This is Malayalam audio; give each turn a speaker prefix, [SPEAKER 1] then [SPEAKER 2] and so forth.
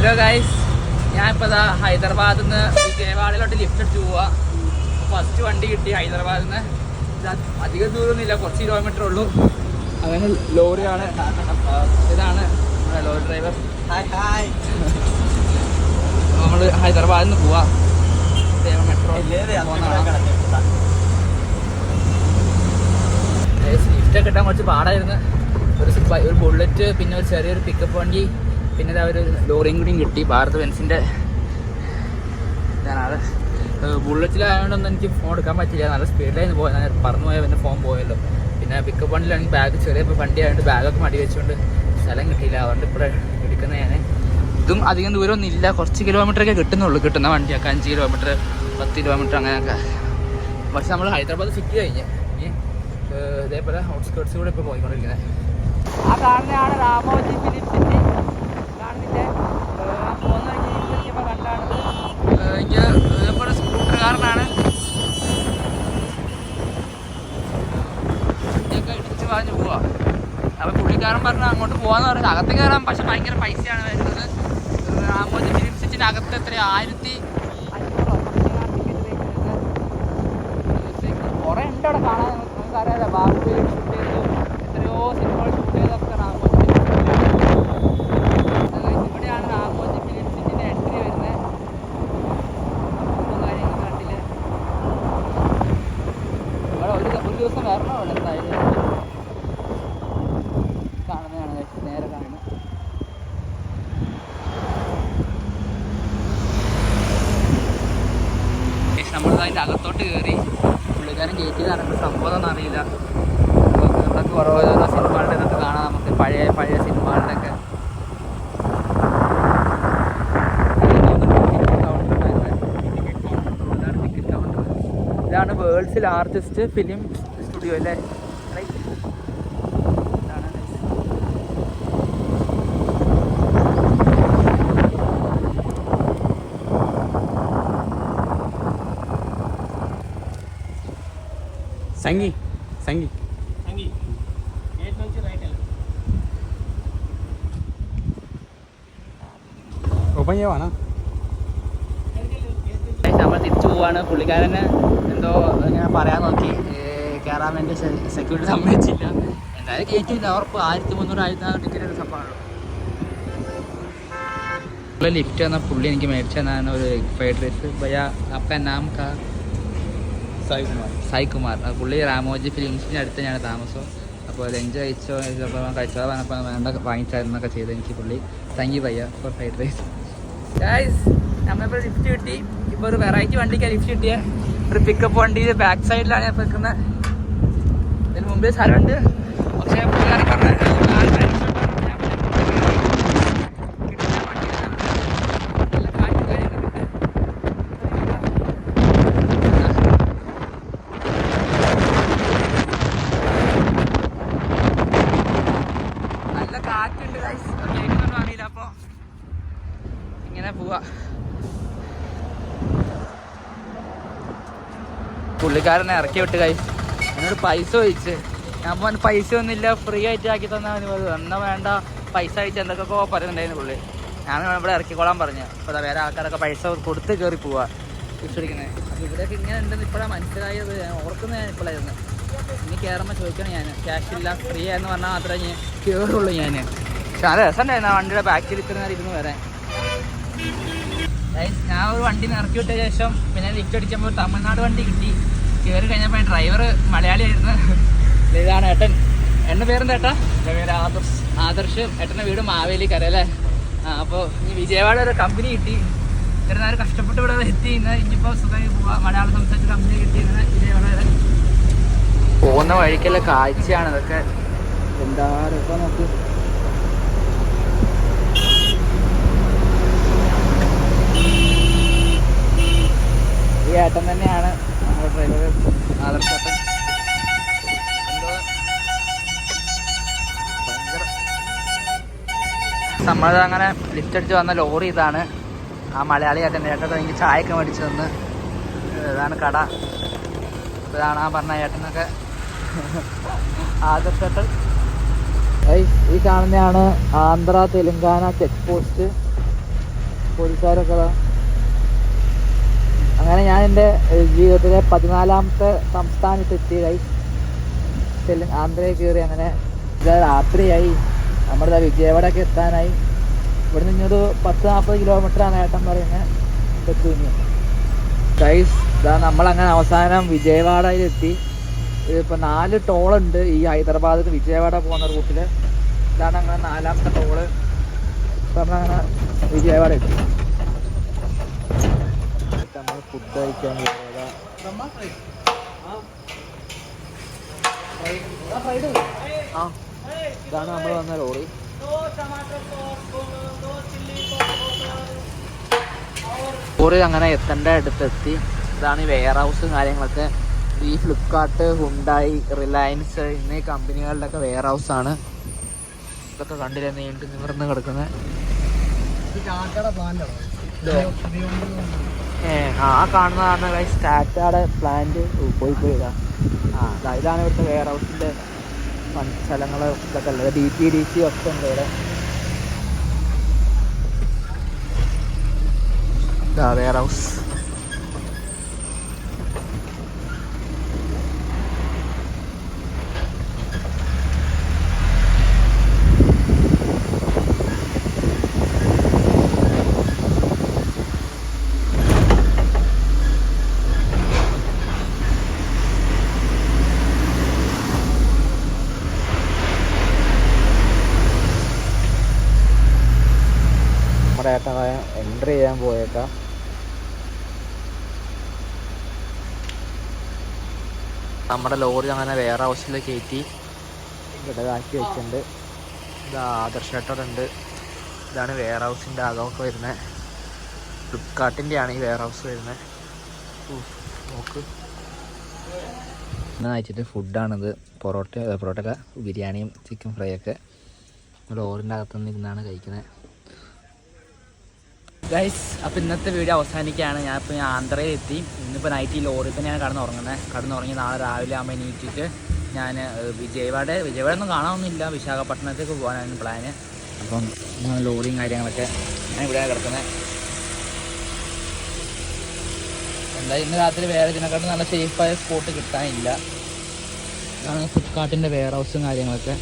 [SPEAKER 1] ഹലോ ഗൈസ്, ഞാനിപ്പോൾ ഇതാ ഹൈദരാബാദിൽ നിന്ന് വിജയവാഡയിലോട്ട് ലിഫ്റ്റ് അടിച്ച് പോവാ. ഫസ്റ്റ് വണ്ടി കിട്ടി ഹൈദരാബാദിൽ നിന്ന്. അധികം ദൂരമൊന്നുമില്ല, കുറച്ച് കിലോമീറ്റർ ഉള്ളൂ. അങ്ങനെ ലോറിയാണ്, ഇതാണ് ലോറി ഡ്രൈവർ. നമ്മൾ ഹൈദരാബാദിൽ നിന്ന് പോവാ. മെട്രോ ലിഫ്റ്റൊക്കെ കിട്ടാൻ കുറച്ച് പാടായിരുന്നു. ഒരു ബുള്ളറ്റ്, പിന്നെ ഒരു ചെറിയൊരു പിക്കപ്പ് വണ്ടി, പിന്നെ ഒരു ലോറിയും കൂടിയും കിട്ടി. ഭാരത് ബെൻസിൻ്റെ ഇതാണ്. ബുള്ളറ്റിലായതുകൊണ്ടൊന്നും എനിക്ക് ഫോൺ എടുക്കാൻ പറ്റില്ല, നല്ല സ്പീഡിലായിരുന്നു പോയത്. ഞാൻ പറന്നു പോയാൽ പിന്നെ ഫോൺ പോയല്ലോ. പിന്നെ പിക്കപ്പ് വണ്ടിയിലാണെങ്കിൽ ബാഗ് ചെറിയ വണ്ടി ആയതുകൊണ്ട് ബാഗൊക്കെ മടി വെച്ചുകൊണ്ട് സ്ഥലം കിട്ടിയില്ല. അതുകൊണ്ട് ഇവിടെ എടുക്കുന്നത് ഞാൻ. ഇതും അധികം ദൂരമൊന്നും ഇല്ല, കുറച്ച് കിലോമീറ്ററൊക്കെ കിട്ടുന്നുള്ളൂ. കിട്ടുന്ന വണ്ടിയൊക്കെ 5 കിലോമീറ്റർ 10 കിലോമീറ്റർ അങ്ങനെയൊക്കെ. പക്ഷെ നമ്മൾ ഹൈദരാബാദ് സിറ്റി കഴിഞ്ഞ് ഇതേപോലെ ഔട്ട്സ്കേർട്സ് കൂടെ ഇപ്പോൾ പോയിക്കൊണ്ടിരിക്കുന്നത്. ആ കാണുന്നതാണ് രാമോജി ഫിലിം സിറ്റി. കാണുന്നില്ലേ? കണ്ടാണത് ഇതേപോലെ സ്കൂട്ടറുകാരനാണ്. വണ്ടിയൊക്കെ ഇടിച്ച് പാഞ്ഞ് പോവാ. അപ്പോൾ പുള്ളിക്കാരൻ പറഞ്ഞാൽ അങ്ങോട്ട് പോകാന്ന് പറഞ്ഞാൽ അകത്ത് കയറാൻ, പക്ഷെ ഭയങ്കര പൈസയാണ് വരുന്നത്. രാമോജി ഫിലിം സിറ്റിൻ്റെ അകത്ത് എത്രയോ 1500 കുറേ ഉണ്ട് അവിടെ കാണാൻ. നമുക്കറിയാലോ, ബാഹുബലി ഷൂട്ട് ചെയ്തു, എത്രയോ സിനിമകൾ ഷൂട്ട് ചെയ്തൊക്കെ രാമോജി ഫിലിം സിറ്റി. ഇവിടെയാണ് രാമോജി ഫിലിം സിറ്റിൻ്റെ എൻട്രി വരുന്നത്. കാര്യങ്ങൾ കണ്ടില്ലേ? ഇവിടെ ഒരു ദിവസം വരണോ അവിടെ എന്തായാലും. കാണുന്നതാണ് നേരെ കാണുന്നത്. നമ്മൾ അതിൻ്റെ അകത്തോട്ട് കയറി. പുള്ളിക്കാരൻ കയറ്റിയതാണ്, സംഭവം ഒന്നും അറിയില്ല. ഇവിടെ കുറവ് സിനിമകളുടെ ഇതൊക്കെ കാണാം നമുക്ക്, പഴയ സിനിമകളുടെ ഒക്കെ. ഇതാണ് വേൾഡ്സ് ലാർജസ്റ്റ് ഫിലിം സ്റ്റുഡിയോ അല്ലേ?
[SPEAKER 2] సంగి ഓപ്പൺ ചെയ്യുവാണ്.
[SPEAKER 1] നമ്മൾ തിരിച്ചു പോവാണ്. പുള്ളിക്കാരന് എന്തോ ഇങ്ങനെ പറയാൻ നോക്കി, കയറാൻ വേണ്ടി സെക്യൂരിറ്റി സമ്മതിച്ചില്ല. എന്തായാലും കയറ്റില്ല, ഉറപ്പ് 1300-1400 ടിക്കറ്റ് സംഭവമുള്ളൂ. ലിഫ്റ്റ് എന്ന പുള്ളി എനിക്ക് മേടിച്ചു തന്നാണ് ഒരു ഫ്രൈഡ് റൈസ്. ഭയ്യ ആപ്കാ നാം കാ? സായി കുമാർ. പുള്ളി രാമോജി ഫിലിംസിൻ്റെ അടുത്ത് ഞാൻ താമസം. അപ്പോൾ ലഞ്ച് കഴിച്ചോ പറഞ്ഞപ്പോൾ വേണ്ട വാങ്ങിച്ചായിരുന്നൊക്കെ ചെയ്ത് എനിക്ക് പുള്ളി. താങ്ക് യു ഭയ്യ ഫോർ ഫ്രൈഡ് റൈസ്. ഗൈസ്, നമ്മളിപ്പോൾ ലിഫ്റ്റ് കിട്ടി. ഇപ്പോൾ ഒരു വെറൈറ്റി വണ്ടിക്കാണ് ലിഫ്റ്റ് കിട്ടിയ. ഒരു പിക്കപ്പ് വണ്ടിയിൽ ബാക്ക് സൈഡിലാണ് ഞാൻ വെക്കുന്നത്. ഇതിന് മുമ്പിൽ സ്ഥലമുണ്ട്, പക്ഷേ പുള്ളിക്കാരൻ പറഞ്ഞ കാറ്റുണ്ട് ഗൈസ്, കേൾക്കുന്നൊന്നും അറിയില്ല. അപ്പോൾ ഇങ്ങനെ പോവാ. പുള്ളിക്കാരനെ ഇറക്കി വിട്ട് ഗൈസ്. എന്നോട് പൈസ ചോദിച്ച്, ഞാൻ പോകാൻ പൈസ ഒന്നുമില്ല, ഫ്രീ ആയിട്ട് ആക്കി തന്നാൽ മതി. എന്നാൽ വേണ്ട, പൈസ അയച്ച് എന്തൊക്കെ പറയുന്നുണ്ടായിരുന്നു പുള്ളി. ഞാൻ ഇവിടെ ഇറക്കിക്കോളാൻ പറഞ്ഞു. അപ്പോൾ വേറെ ആൾക്കാരൊക്കെ പൈസ കൊടുത്ത് കയറി പോവാ തിരിച്ചടിക്കുന്നത്. അപ്പോൾ ഇവിടെയൊക്കെ ഇങ്ങനെ ഉണ്ടെന്ന് ഇപ്പോഴാണ് മനസ്സിലായത്. ഞാൻ ഓർക്കുന്നത് ഞാൻ ഇപ്പോഴായിരുന്നു. ഇനി കയറുമ്പോൾ ചോദിക്കണം ഞാൻ, ക്യാഷ് ഇല്ല ഫ്രീ ആയെന്ന് പറഞ്ഞാൽ മാത്രമേ ഞാൻ കയറുള്ളൂ ഞാൻ. പക്ഷെ നല്ല രസമുണ്ടായിരുന്നു ആ വണ്ടിയുടെ ബാക്കിൽ ഇത്ര നേരം ഇരുന്ന് വരാൻ. ഞാൻ ഒരു വണ്ടി ഇറക്കി വിട്ട ശേഷം പിന്നെ ലിഫ്റ്റ് അടിച്ചപ്പോൾ തമിഴ്നാട് വണ്ടി കിട്ടി. കയറി കഴിഞ്ഞപ്പോൾ ഡ്രൈവർ മലയാളിയായിരുന്നു. ഇതാണ് ഏട്ടൻ. എൻ്റെ പേരെന്താ ഏട്ടാ? എൻ്റെ പേര് ആദർശ്. ഏട്ടൻ്റെ വീട് മാവേലിക്കര അല്ലേ? അപ്പോൾ ഇനി വിജയവാഡ ഒരു കമ്പനി കിട്ടി. ഇത്ര നേരം കഷ്ടപ്പെട്ട് ഇവിടെ എത്തി. ഇനിയിപ്പോൾ സുഖമായി പോവാം. മലയാളം സംസാരിച്ച കമ്പനി കിട്ടി. ഇങ്ങനെ വിജയവാഡ പോകുന്ന വഴിക്കുള്ള കാഴ്ചയാണ് ഇതൊക്കെ. എന്താ രസം നോക്ക്. ഈ ഏട്ടൻ തന്നെയാണ് നമ്മുടെ ഡ്രൈവർ ആദർശേട്ടൻ. നമ്മൾ അങ്ങനെ ലിഫ്റ്റ് അടിച്ച് വന്ന ലോറി ഇതാണ്. ആ മലയാളി ഏട്ടൻ എനിക്ക് ചായയൊക്കെ മേടിച്ച് തന്ന്. ഇതാണ് കട. ഇതാണ് ആ പറഞ്ഞ ഏട്ടനൊക്കെ. ആദർശേട്ടൻ. ഈ കാണുന്നതാണ് ആന്ധ്ര തെലുങ്കാന ചെക്ക് പോസ്റ്റ്. പോലീസുകാരൊക്കെ. അങ്ങനെ ഞാൻ എൻ്റെ ജീവിതത്തിലെ 14ാമത്തെ സംസ്ഥാനത്തെത്തി ഗൈസ്. ആന്ധ്രയിൽ കയറി. അങ്ങനെ രാത്രിയായി. നമ്മുടെ വിജയവാഡയൊക്കെ എത്താനായി. ഇവിടെ നിന്നൊരു 10-40 കിലോമീറ്ററാണ് ഏട്ടൻ പറയുന്നത്. എത്തുന്നു ഗൈസ്. ഇതാ നമ്മളങ്ങനെ അവസാനം വിജയവാഡയിലെത്തി. ഇതിപ്പോൾ 4 ടോളുണ്ട് ഈ ഹൈദരാബാദിൽ വിജയവാഡ പോകുന്ന റൂട്ടിൽ. ഇതാണ് അങ്ങനെ 4ാമത്തെ ടോള്. ഇപ്പം നമ്മളങ്ങനെ വിജയവാഡ എത്തി. നമ്മൾ ഫുഡ് കഴിക്കാൻ ഇതാണ് നമ്മൾ വന്ന ലോറി. ലോറി അങ്ങനെ എത്തേണ്ട അടുത്തെത്തി. ഇതാണ് ഈ വെയർ ഹൗസും കാര്യങ്ങളൊക്കെ. ഈ ഫ്ലിപ്കാർട്ട്, ഹുണ്ടായി, റിലയൻസ് എന്നീ കമ്പനികളുടെയൊക്കെ വെയർ ഹൗസാണ്. ഇതൊക്കെ കണ്ടില്ല നീണ്ടു നിവർന്ന് കിടക്കുന്നത്. ആ കാണുന്നതാണ് ടാറ്റയുടെ പ്ലാന്റ്. പോയിതാ. ഇതാണ് ഇവിടുത്തെ വെയർ ഹൗസിൻ്റെ സ്ഥലങ്ങൾ. ഇതൊക്കെ ഉള്ളത് DPDC ഒക്കെ ഉണ്ട് ഇവിടെ. ഇതാ വെയർ ഹൗസ്. എൻട്രി ചെയ്യാൻ പോയേക്കാം. നമ്മുടെ ലോറി അങ്ങനെ വെയർ ഹൗസിൽ കയറ്റി ഇവിടെ ആക്കി വെച്ചിട്ടുണ്ട്. ഇത് ആദർശേട്ടോടെ ഉണ്ട്. ഇതാണ് വെയർ ഹൗസിൻ്റെ അകമൊക്കെ വരുന്നത്. ഫ്ലിപ്കാർട്ടിൻ്റെ ആണ് ഈ വെയർ ഹൗസ് വരുന്നത്. നോക്ക്. ഇന്ന് കഴിച്ചിട്ട് ഫുഡാണിത്. പൊറോട്ടയൊക്കെ ബിരിയാണിയും ചിക്കൻ ഫ്രൈ ഒക്കെ ലോറിൻ്റെ അകത്തുനിന്ന് ഇരുന്നാണ് കഴിക്കുന്നത് ഗൈസ്. അപ്പോൾ ഇന്നത്തെ വീഡിയോ അവസാനിക്കുകയാണ്. ഞാനിപ്പോൾ ആന്ധ്രയിൽ എത്തി. ഇന്നിപ്പോൾ നൈറ്റ് ഈ ലോറിയിൽ തന്നെയാണ് കടന്നുറങ്ങി. നാളെ രാവിലെ ആകുമ്പോൾ എണീറ്റിട്ട് ഞാൻ വിജയവാഡയൊന്നും കാണാനൊന്നുമില്ല. വിശാഖപട്ടണത്തേക്ക് പോകാനായിരുന്നു പ്ലാന്. അപ്പം ലോറിയും കാര്യങ്ങളൊക്കെ ഞാൻ ഇവിടെയാണ് കിടക്കുന്നത്. എന്തായാലും ഇന്ന് രാത്രി വേറെ ഇതിനെക്കാട്ടും നല്ല സേഫായ സ്പോട്ട് കിട്ടാനില്ല. ഇതാണ് ഫ്ലിപ്കാർട്ടിൻ്റെ വെയർ ഹൗസും കാര്യങ്ങളൊക്കെ.